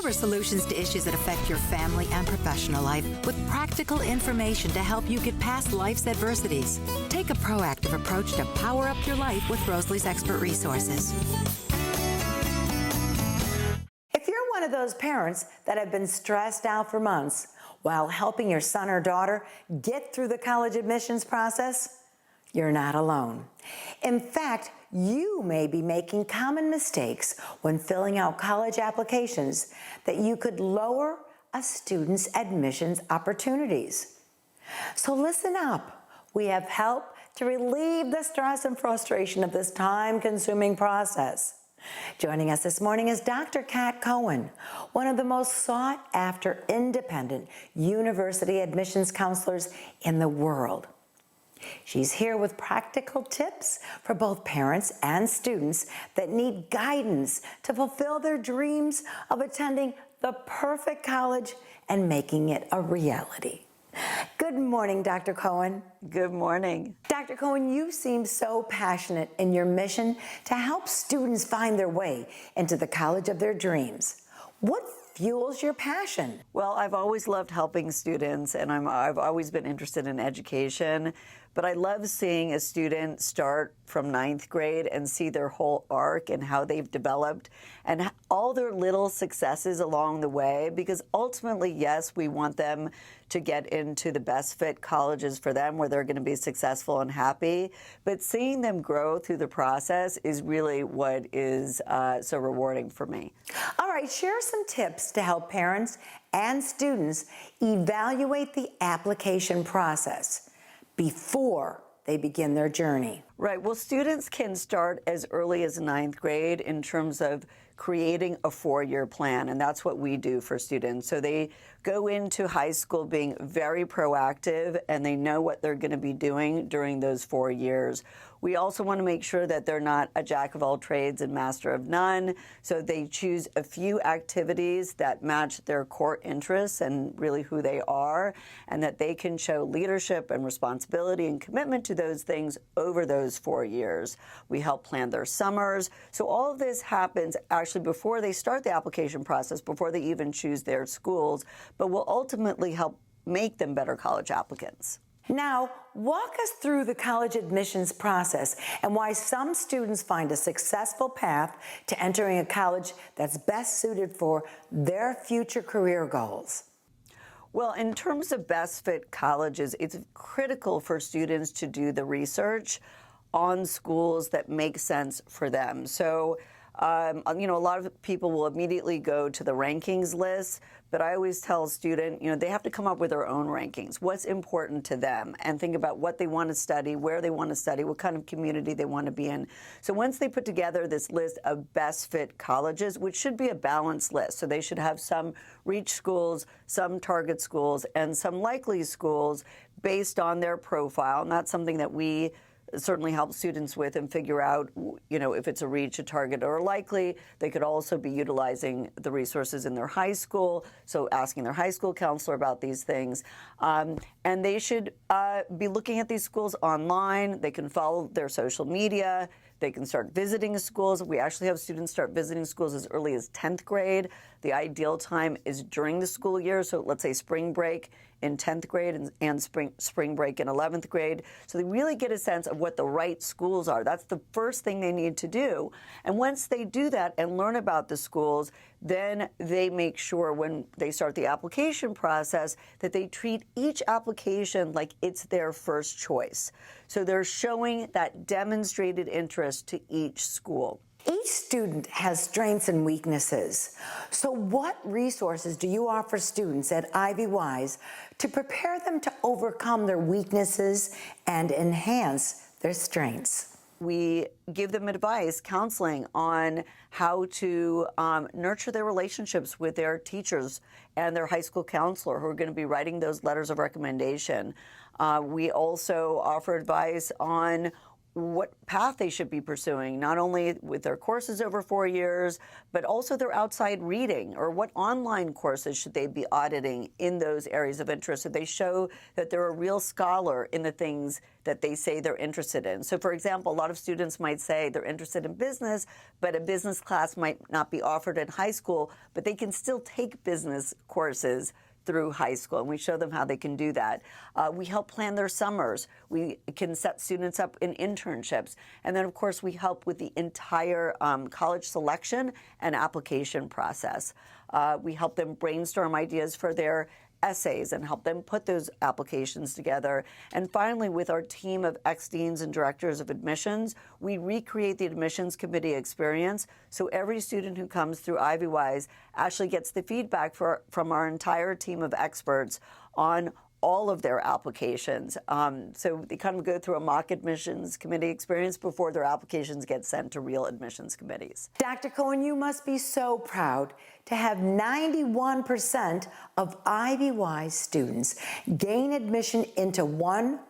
Discover solutions to issues that affect your family and professional life with practical information to help you get past life's adversities. Take a proactive approach to power up your life with Rosalie's expert resources. If you're one of those parents that have been stressed out for months while helping your son or daughter get through the college admissions process, you're not alone. In fact, you may be making common mistakes when filling out college applications that you could lower a student's admissions opportunities. So listen up. We have help to relieve the stress and frustration of this time-consuming process. Joining us this morning is Dr. Kat Cohen, one of the most sought-after independent university admissions counselors in the world. She's here with practical tips for both parents and students that need guidance to fulfill their dreams of attending the perfect college and making it a reality. Good morning, Dr. Cohen. Good morning. Dr. Cohen, you seem so passionate in your mission to help students find their way into the college of their dreams. What fuels your passion? Well, I've always loved helping students, and I've always been interested in education. But I love seeing a student start from 9th grade and see their whole arc and how they've developed and all their little successes along the way, because ultimately, yes, we want them to get into the best fit colleges for them where they're going to be successful and happy. But seeing them grow through the process is really what is so rewarding for me. All right, share some tips to help parents and students evaluate the application process before they begin their journey. Right. Well, students can start as early as 9th grade in terms of creating a 4-year plan, and that's what we do for students. So they go into high school being very proactive, and they know what they're going to be doing during those 4 years. We also want to make sure that they're not a jack of all trades and master of none, so they choose a few activities that match their core interests and really who they are, and that they can show leadership and responsibility and commitment to those things over those 4 years. We help plan their summers. So all of this happens actually before they start the application process, before they even choose their schools, but will ultimately help make them better college applicants. Now, walk us through the college admissions process and why some students find a successful path to entering a college that's best suited for their future career goals. Well, in terms of best fit colleges, it's critical for students to do the research on schools that make sense for them. So, a lot of people will immediately go to the rankings list, but I always tell a student, they have to come up with their own rankings. What's important to them, and think about what they want to study, where they want to study, what kind of community they want to be in. So once they put together this list of best fit colleges, which should be a balanced list, so they should have some reach schools, some target schools, and some likely schools based on their profile, not something that we certainly help students with and figure out, if it's a reach, a target, or a likely. They could also be utilizing the resources in their high school, so asking their high school counselor about these things. And they should be looking at these schools online. They can follow their social media. They can start visiting schools. We actually have students start visiting schools as early as 10th grade. The ideal time is during the school year, so let's say spring break in 10th grade and spring break in 11th grade. So they really get a sense of what the right schools are. That's the first thing they need to do. And once they do that and learn about the schools, then they make sure when they start the application process that they treat each application like it's their first choice. So they're showing that demonstrated interest to each school. Each student has strengths and weaknesses. So what resources do you offer students at Ivy Wise to prepare them to overcome their weaknesses and enhance their strengths? We give them advice, counseling on how to nurture their relationships with their teachers and their high school counselor who are going to be writing those letters of recommendation. We also offer advice on what path they should be pursuing, not only with their courses over 4 years, but also their outside reading, or what online courses should they be auditing in those areas of interest so they show that they're a real scholar in the things that they say they're interested in. So for example, a lot of students might say they're interested in business, but a business class might not be offered in high school, but they can still take business courses through high school, and we show them how they can do that. We help plan their summers. We can set students up in internships. And then, of course, we help with the entire college selection and application process. We help them brainstorm ideas for their essays and help them put those applications together. And finally, with our team of ex-deans and directors of admissions, we recreate the admissions committee experience. So every student who comes through IvyWise actually gets the feedback from our entire team of experts on all of their applications. So they kind of go through a mock admissions committee experience before their applications get sent to real admissions committees. Dr. Cohen, you must be so proud to have 91% of IvyWise students gain admission into one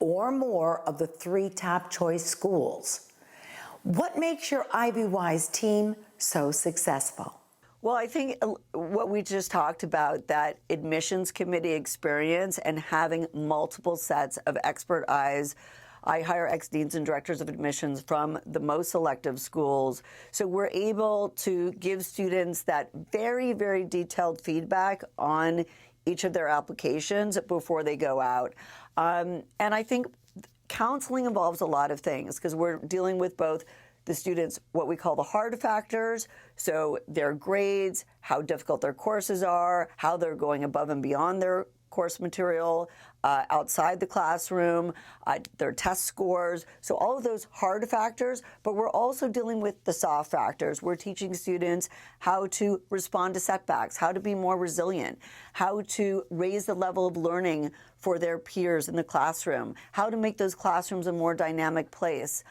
or more of the 3 top choice schools. What makes your IvyWise team so successful? Well, I think what we just talked about, that admissions committee experience and having multiple sets of expert eyes. I hire ex-deans and directors of admissions from the most selective schools. So we're able to give students that very, very detailed feedback on each of their applications before they go out. And I think counseling involves a lot of things because we're dealing with both the students, what we call the hard factors, so their grades, how difficult their courses are, how they're going above and beyond their course material, outside the classroom, their test scores, so all of those hard factors, but we're also dealing with the soft factors. We're teaching students how to respond to setbacks, how to be more resilient, how to raise the level of learning for their peers in the classroom, how to make those classrooms a more dynamic place,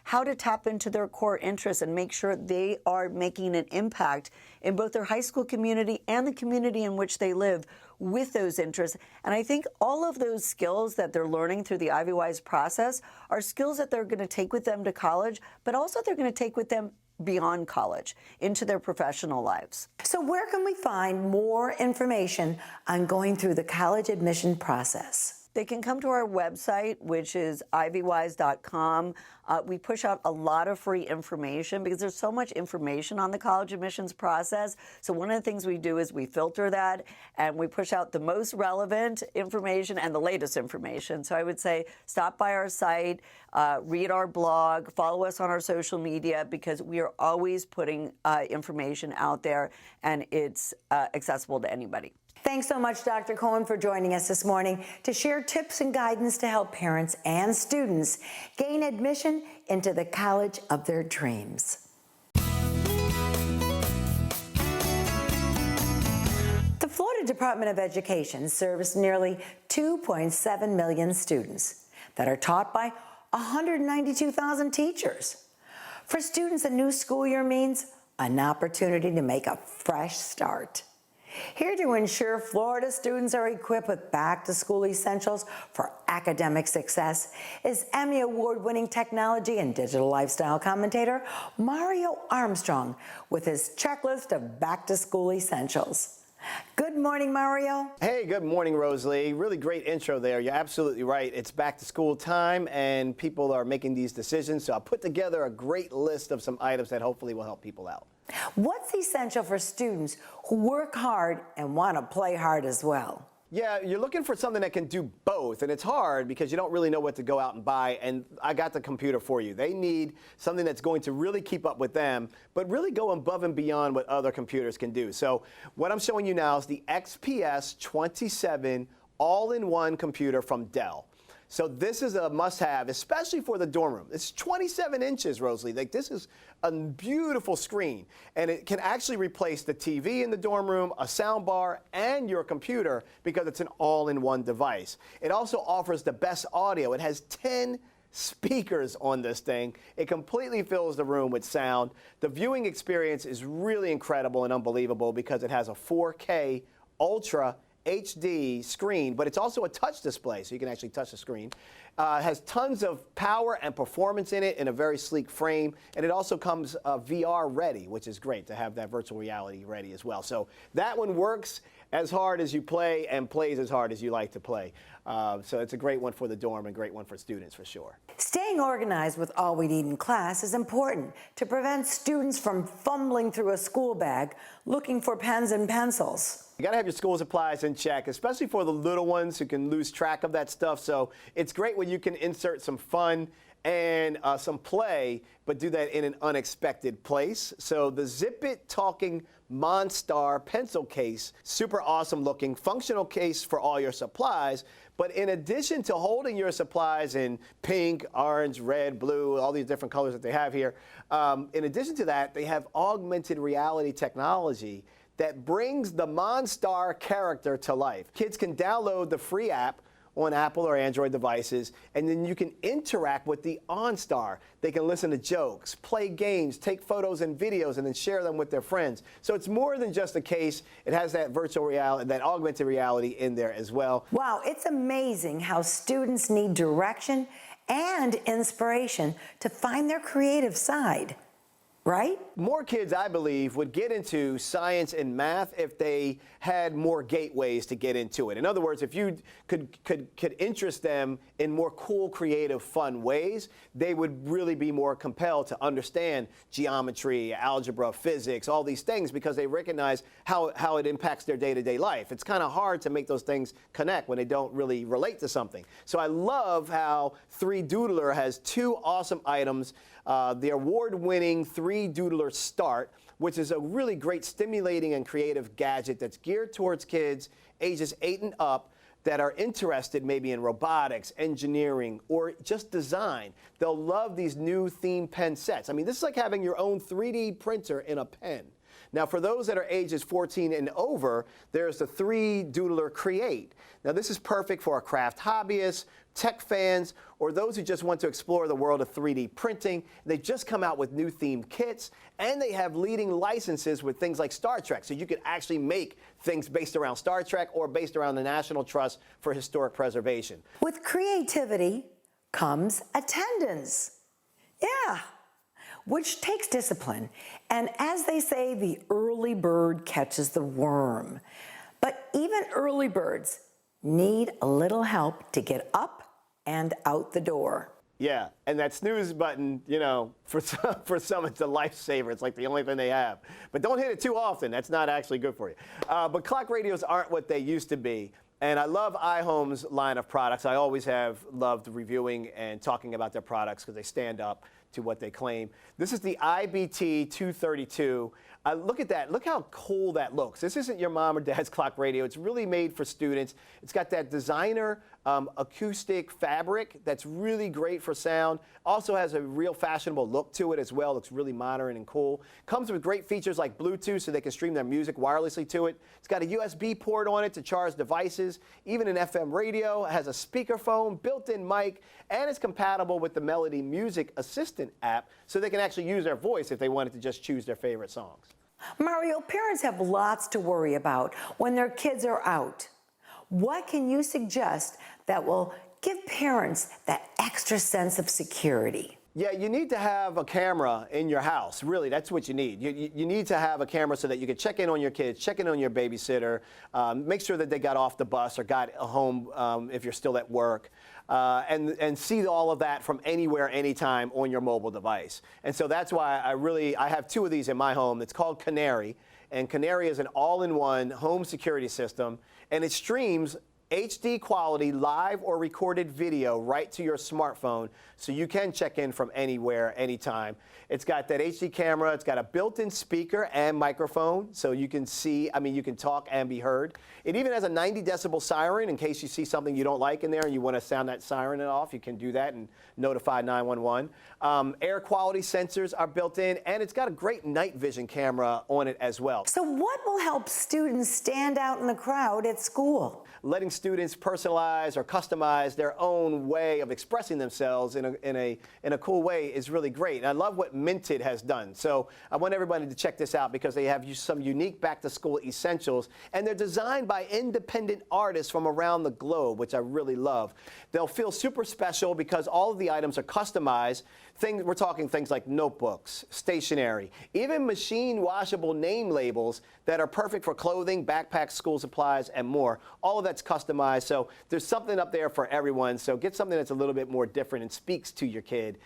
how to tap into their core interests and make sure they are making an impact in both their high school community and the community in which they live with those interests. And I think all of those skills that they're learning through the IvyWise process are skills that they're going to take with them to college, but also they're going to take with them beyond college into their professional lives. So where can we find more information on going through the college admission process? They can come to our website, which is ivywise.com. We push out a lot of free information because there's so much information on the college admissions process. So one of the things we do is we filter that and we push out the most relevant information and the latest information. So I would say stop by our site, read our blog, follow us on our social media because we are always putting information out there and it's accessible to anybody. Thanks so much, Dr. Cohen, for joining us this morning to share tips and guidance to help parents and students gain admission into the college of their dreams. The Florida Department of Education serves nearly 2.7 million students that are taught by 192,000 teachers. For students, a new school year means an opportunity to make a fresh start. Here to ensure Florida students are equipped with back-to-school essentials for academic success is Emmy Award-winning technology and digital lifestyle commentator Mario Armstrong with his checklist of back-to-school essentials. Good morning, Mario. Hey, good morning, Rosalie. Really great intro there. You're absolutely right. It's back to school time and people are making these decisions. So I put together a great list of some items that hopefully will help people out. What's essential for students who work hard and want to play hard as well? Yeah, you're looking for something that can do both, and it's hard because you don't really know what to go out and buy, and I got the computer for you. They need something that's going to really keep up with them, but really go above and beyond what other computers can do. So what I'm showing you now is the XPS 27 all-in-one computer from Dell. So this is a must-have, especially for the dorm room. It's 27 inches, Rosalie. Like, this is a beautiful screen, and it can actually replace the TV in the dorm room, a sound bar, and your computer because it's an all-in-one device. It also offers the best audio. It has 10 speakers on this thing. It completely fills the room with sound. The viewing experience is really incredible and unbelievable because it has a 4K Ultra HD screen, but it's also a touch display, so you can actually touch the screen. Has tons of power and performance in it in a very sleek frame, and it also comes VR ready, which is great to have that virtual reality ready as well. So that one works as hard as you play and plays as hard as you like to play. So it's a great one for the dorm and great one for students for sure. Staying organized with all we need in class is important to prevent students from fumbling through a school bag looking for pens and pencils. You got to have your school supplies in check, especially for the little ones who can lose track of that stuff. So it's great when you can insert some fun and some play, but do that in an unexpected place. So the Zip It Talking Monstar pencil case, super awesome looking, functional case for all your supplies. But in addition to holding your supplies in pink, orange, red, blue, all these different colors that they have here, in addition to that, they have augmented reality technology that brings the Monstar character to life. Kids can download the free app on Apple or Android devices, and then you can interact with the OnStar. They can listen to jokes, play games, take photos and videos, and then share them with their friends. So it's more than just a case. It has that virtual reality, that augmented reality in there as well. Wow, it's amazing how students need direction and inspiration to find their creative side. Right? More kids, I believe, would get into science and math if they had more gateways to get into it. In other words, if you could interest them in more cool, creative, fun ways, they would really be more compelled to understand geometry, algebra, physics, all these things, because they recognize how it impacts their day-to-day life. It's kind of hard to make those things connect when they don't really relate to something. So I love how 3Doodler has two awesome items. The award-winning 3Doodler Start, which is a really great stimulating and creative gadget that's geared towards kids ages 8 and up that are interested maybe in robotics, engineering, or just design. They'll love these new theme pen sets. I mean, this is like having your own 3D printer in a pen. Now, for those that are ages 14 and over, there's the 3Doodler Create. Now, this is perfect for a craft hobbyist, tech fans, or those who just want to explore the world of 3D printing. They just come out with new themed kits, and they have leading licenses with things like Star Trek, so you could actually make things based around Star Trek or based around the National Trust for Historic Preservation. With creativity comes attendance. Yeah. Which takes discipline. And as they say, the early bird catches the worm. But even early birds need a little help to get up and out the door. Yeah, and that snooze button, you know, for some it's a lifesaver. It's like the only thing they have. But don't hit it too often. That's not actually good for you. But clock radios aren't what they used to be. And I love iHome's line of products. I always have loved reviewing and talking about their products because they stand up to what they claim. This is the IBT 232. Look at that. Look how cool that looks. This isn't your mom or dad's clock radio. It's really made for students. It's got that designer acoustic fabric that's really great for sound. Also has a real fashionable look to it as well. Looks really modern and cool. Comes with great features like Bluetooth so they can stream their music wirelessly to it. It's got a USB port on it to charge devices, even an FM radio. It has a speakerphone, built-in mic, and it's compatible with the Melody Music Assistant app so they can actually use their voice if they wanted to just choose their favorite songs. Mario, parents have lots to worry about when their kids are out. What can you suggest that will give parents that extra sense of security? Yeah, you need to have a camera in your house. Really, that's what you need. You need to have a camera so that you can check in on your kids, check in on your babysitter, make sure that they got off the bus or got home if you're still at work, and see all of that from anywhere, anytime on your mobile device. And so that's why I have two of these in my home. It's called Canary, and Canary is an all-in-one home security system, and it streams HD quality live or recorded video right to your smartphone so you can check in from anywhere, anytime. It's got that HD camera, it's got a built-in speaker and microphone so you can you can talk and be heard. It even has a 90 decibel siren in case you see something you don't like in there and you want to sound that siren off. You can do that and notify 911. Air quality sensors are built in, and it's got a great night vision camera on it as well. So what will help students stand out in the crowd at school? Letting students personalize or customize their own way of expressing themselves in a cool way is really great. And I love what Minted has done. So I want everybody to check this out because they have some unique back-to-school essentials, and they're designed by independent artists from around the globe, which I really love. They'll feel super special because all of the items are customized. We're talking things like notebooks, stationery, even machine washable name labels that are perfect for clothing, backpacks, school supplies, and more. All of that's customized, so there's something up there for everyone. So get something that's a little bit more different and speaks to your kid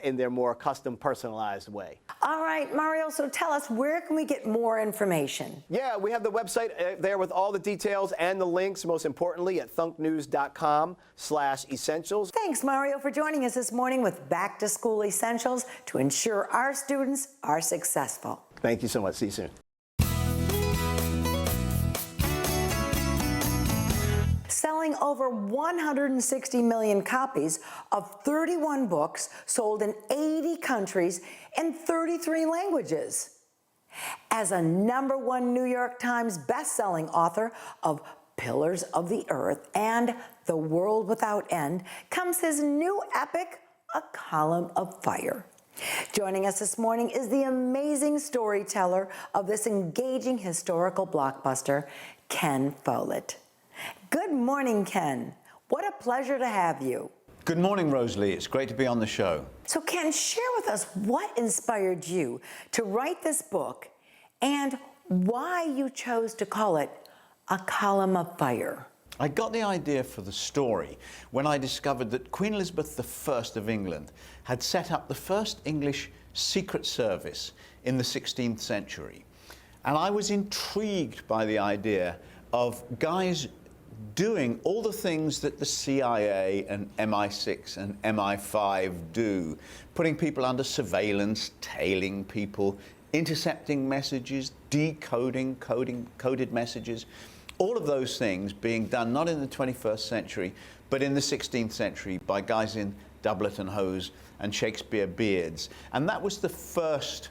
in their more custom, personalized way. All right, Mario, so tell us, where can we get more information? Yeah, we have the website there with all the details and the links, most importantly, at thunknews.com/essentials. Thanks, Mario, for joining us this morning with Back to School Essentials to ensure our students are successful. Thank you so much. See you soon. Selling over 160 million copies of 31 books sold in 80 countries and 33 languages. As a #1 New York Times best-selling author of Pillars of the Earth and The World Without End comes his new epic, A Column of Fire. Joining us this morning is the amazing storyteller of this engaging historical blockbuster, Ken Follett. Good morning, Ken. What a pleasure to have you. Good morning, Rosalie. It's great to be on the show. So, Ken, share with us what inspired you to write this book and why you chose to call it A Column of Fire. I got the idea for the story when I discovered that Queen Elizabeth I of England had set up the first English secret service in the 16th century. And I was intrigued by the idea of guys doing all the things that the CIA and MI6 and MI5 do, putting people under surveillance, tailing people, intercepting messages, decoding coded messages, all of those things being done not in the 21st century, but in the 16th century by guys in doublet and hose and Shakespeare beards. And that was the first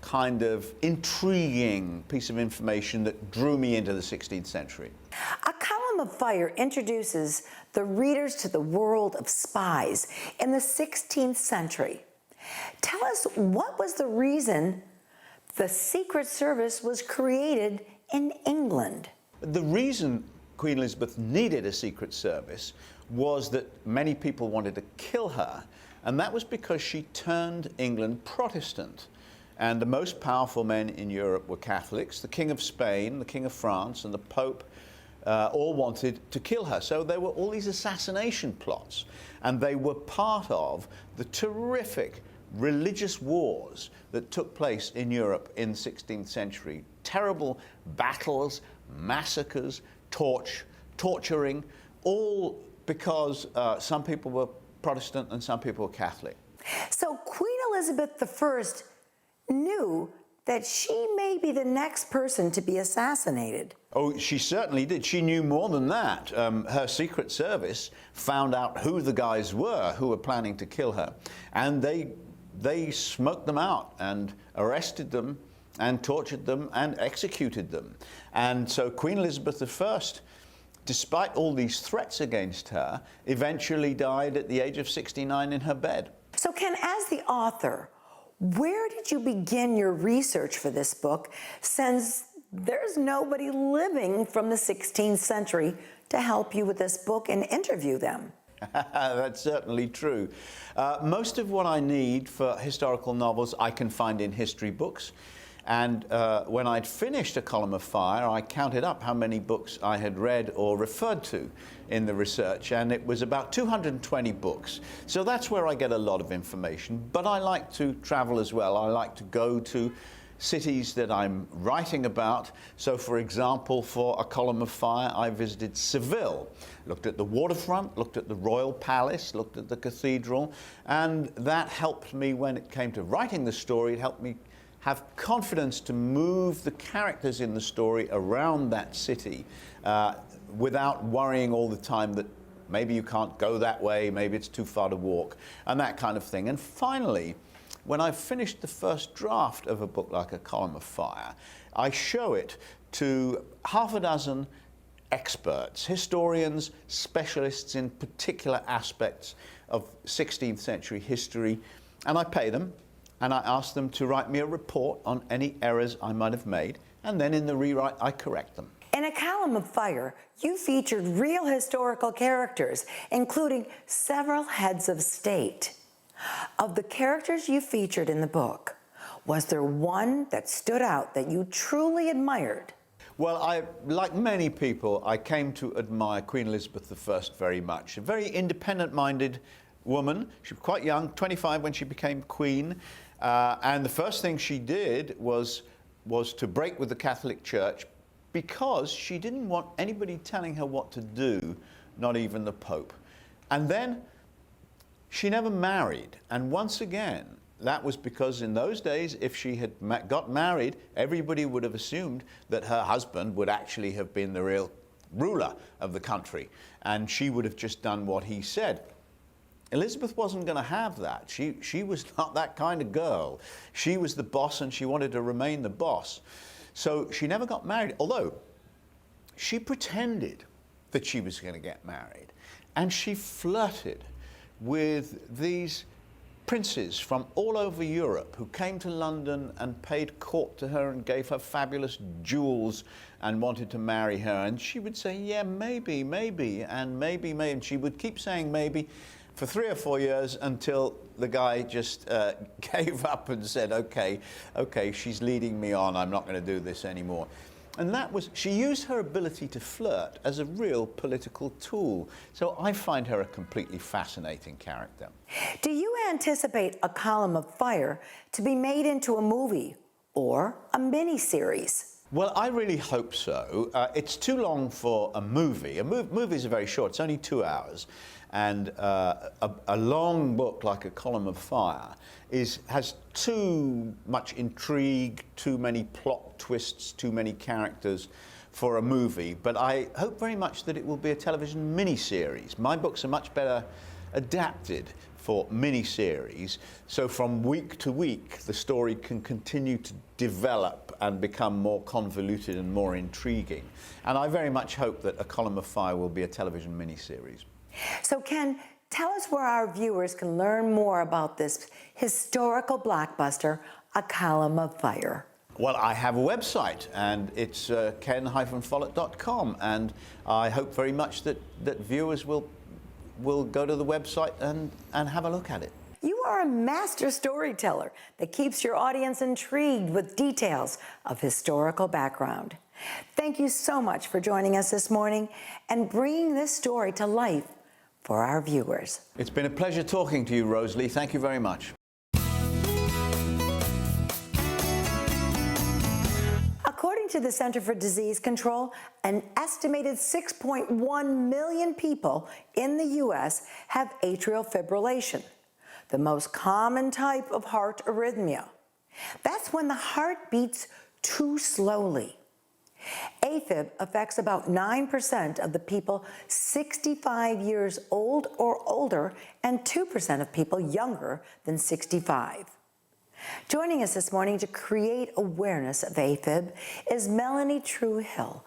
kind of intriguing piece of information that drew me into the 16th century. A Column of Fire introduces the readers to the world of spies in the 16th century. Tell us, what was the reason the Secret Service was created in England? The reason Queen Elizabeth needed a Secret Service was that many people wanted to kill her, and that was because she turned England Protestant. And the most powerful men in Europe were Catholics. The King of Spain, the King of France, and the Pope all wanted to kill her. So there were all these assassination plots, and they were part of the terrific religious wars that took place in Europe in the 16th century. Terrible battles, massacres, torturing, all because some people were Protestant and some people were Catholic. So Queen Elizabeth I knew that she may be the next person to be assassinated. Oh, she certainly did. She knew more than that. Her Secret Service found out who the guys were who were planning to kill her, and they smoked them out and arrested them and tortured them and executed them. And so Queen Elizabeth I, despite all these threats against her, eventually died at the age of 69 in her bed. So Ken, as the author, where did you begin your research for this book, since there's nobody living from the 16th century to help you with this book and interview them? That's certainly true. Most of what I need for historical novels I can find in history books. And when I'd finished A Column of Fire, I counted up how many books I had read or referred to in the research, and it was about 220 books. So that's where I get a lot of information. But I like to travel as well. I like to go to cities that I'm writing about. So, for example, for A Column of Fire, I visited Seville, looked at the waterfront, looked at the Royal Palace, looked at the cathedral, and that helped me when it came to writing the story. It helped me have confidence to move the characters in the story around that city without worrying all the time that maybe you can't go that way, maybe it's too far to walk, and that kind of thing. And finally, when I've finished the first draft of a book like A Column of Fire, I show it to half a dozen experts, historians, specialists in particular aspects of 16th century history, and I pay them, and I ask them to write me a report on any errors I might have made, and then in the rewrite I correct them. In A Column of Fire, you featured real historical characters, including several heads of state. Of the characters you featured in the book, was there one that stood out that you truly admired? Well, like many people, I came to admire Queen Elizabeth I very much. A very independent-minded woman. She was quite young, 25 when she became queen. And the first thing she did was to break with the Catholic Church because she didn't want anybody telling her what to do, not even the Pope. And then she never married. And once again, that was because in those days, if she had got married, everybody would have assumed that her husband would actually have been the real ruler of the country, and she would have just done what he said. Elizabeth wasn't going to have that. She was not that kind of girl. She was the boss, and she wanted to remain the boss. So she never got married, although she pretended that she was going to get married, and she flirted with these princes from all over Europe who came to London and paid court to her and gave her fabulous jewels and wanted to marry her. And she would say, yeah, maybe, and maybe, and she would keep saying maybe for 3 or 4 years until the guy just gave up and said, okay, she's leading me on, I'm not going to do this anymore. And that was, she used her ability to flirt as a real political tool. So I find her a completely fascinating character. Do you anticipate A Column of Fire to be made into a movie or a mini-series? Well, I really hope so. It's too long for a movie. Movies are very short, it's only 2 hours. And a long book like A Column of Fire has too much intrigue, too many plot twists, too many characters for a movie. But I hope very much that it will be a television miniseries. My books are much better adapted for miniseries, so from week to week the story can continue to develop and become more convoluted and more intriguing. And I very much hope that A Column of Fire will be a television miniseries. So Ken, tell us where our viewers can learn more about this historical blockbuster, A Column of Fire. Well, I have a website, and it's ken-follett.com, and I hope very much that viewers will go to the website and have a look at it. You are a master storyteller that keeps your audience intrigued with details of historical background. Thank you so much for joining us this morning and bringing this story to life for our viewers. It's been a pleasure talking to you, Rosalie. Thank you very much. According to the Center for Disease Control, an estimated 6.1 million people in the U.S. have atrial fibrillation, the most common type of heart arrhythmia. That's when the heart beats too slowly. AFib affects about 9% of the people 65 years old or older and 2% of people younger than 65. Joining us this morning to create awareness of AFib is Melanie True-Hill,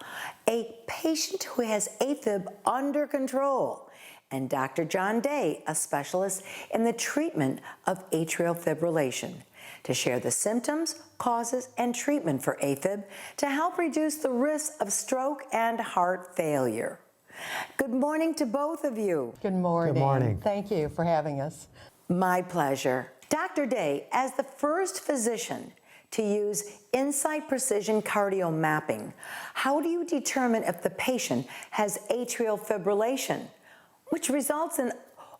a patient who has AFib under control, and Dr. John Day, a specialist in the treatment of atrial fibrillation, to share the symptoms, causes, and treatment for AFib to help reduce the risk of stroke and heart failure. Good morning to both of you. Good morning. Good morning. Thank you for having us. My pleasure. Dr. Day, as the first physician to use Insight Precision Cardio Mapping, how do you determine if the patient has atrial fibrillation, which results in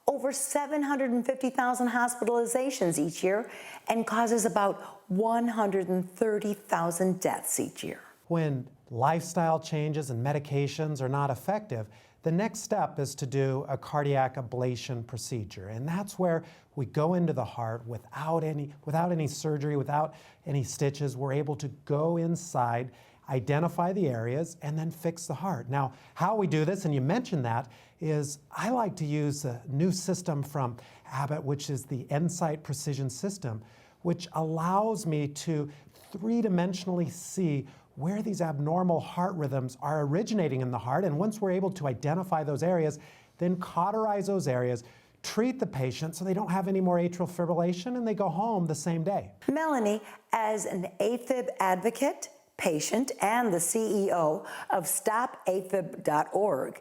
over 750,000 hospitalizations each year and causes about 130,000 deaths each year? When lifestyle changes and medications are not effective, the next step is to do a cardiac ablation procedure. And that's where we go into the heart without any surgery, without any stitches. We're able to go inside, identify the areas, and then fix the heart. Now, how we do this, and you mentioned that, is I like to use a new system from Abbott, which is the Insight Precision System, which allows me to three-dimensionally see where these abnormal heart rhythms are originating in the heart. And once we're able to identify those areas, then cauterize those areas, treat the patient so they don't have any more atrial fibrillation, and they go home the same day. Melanie, as an AFib advocate, patient, and the CEO of StopAFib.org,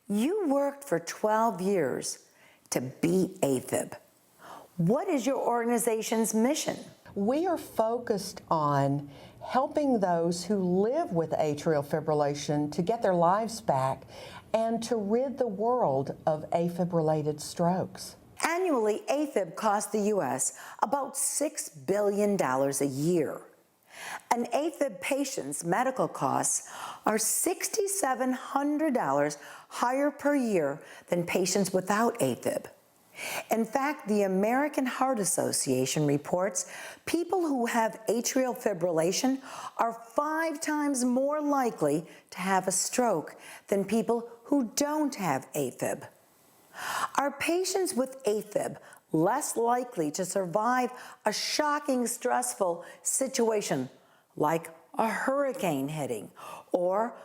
you worked for 12 years to beat AFib. What is your organization's mission? We are focused on helping those who live with atrial fibrillation to get their lives back and to rid the world of AFib-related strokes. Annually, AFib costs the U.S. about $6 billion a year. An AFib patient's medical costs are $6,700 higher per year than patients without AFib. In fact, the American Heart Association reports people who have atrial fibrillation are 5 times more likely to have a stroke than people who don't have AFib. Are patients with AFib less likely to survive a shocking, stressful situation like a hurricane hitting or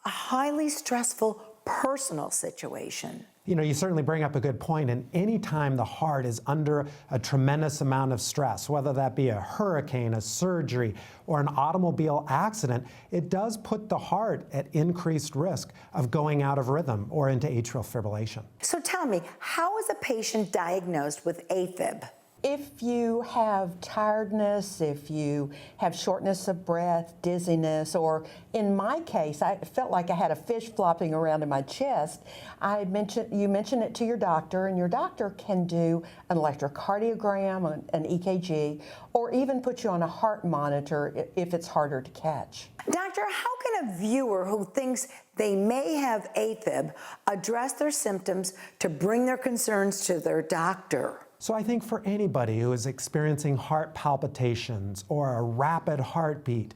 a highly stressful personal situation? You know, you certainly bring up a good point, and any time the heart is under a tremendous amount of stress, whether that be a hurricane, a surgery, or an automobile accident, it does put the heart at increased risk of going out of rhythm or into atrial fibrillation. So tell me, how is a patient diagnosed with AFib? If you have tiredness, if you have shortness of breath, dizziness, or in my case, I felt like I had a fish flopping around in my chest, you mention it to your doctor, and your doctor can do an electrocardiogram, an EKG, or even put you on a heart monitor if it's harder to catch. Doctor, how can a viewer who thinks they may have AFib address their symptoms to bring their concerns to their doctor? So I think for anybody who is experiencing heart palpitations or a rapid heartbeat,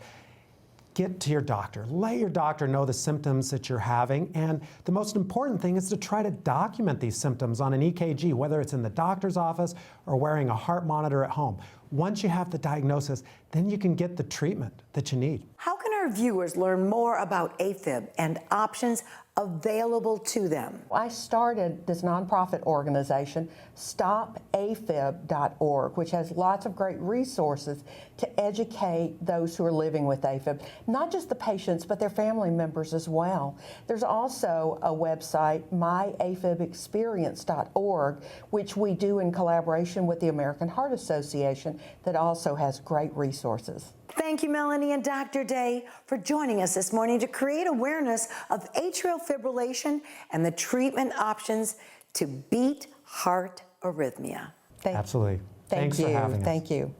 get to your doctor. Let your doctor know the symptoms that you're having, and the most important thing is to try to document these symptoms on an EKG, whether it's in the doctor's office or wearing a heart monitor at home. Once you have the diagnosis, then you can get the treatment that you need. How can our viewers learn more about AFib and options available to them? I started this nonprofit organization, StopAFib.org, which has lots of great resources to educate those who are living with AFib, not just the patients, but their family members as well. There's also a website, myafibexperience.org, which we do in collaboration with the American Heart Association, that also has great resources. Thank you, Melanie and Dr. Day, for joining us this morning to create awareness of atrial fibrillation and the treatment options to beat heart arrhythmia. Absolutely. Thanks for having us. Thank you.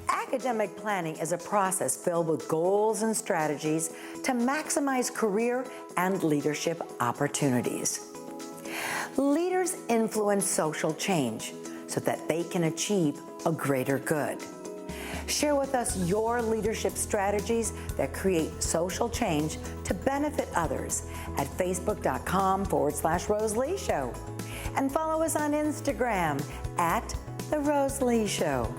Academic planning is a process filled with goals and strategies to maximize career and leadership opportunities. Leaders influence social change so that they can achieve a greater good. Share with us your leadership strategies that create social change to benefit others at facebook.com/Rose Lee Show. And follow us on Instagram at The Rose Lee Show.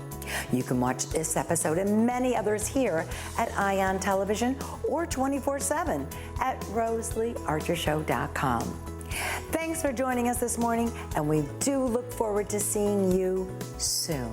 You can watch this episode and many others here at ION Television or 24/7 at RoseleeArcherShow.com. Thanks for joining us this morning, and we do look forward to seeing you soon.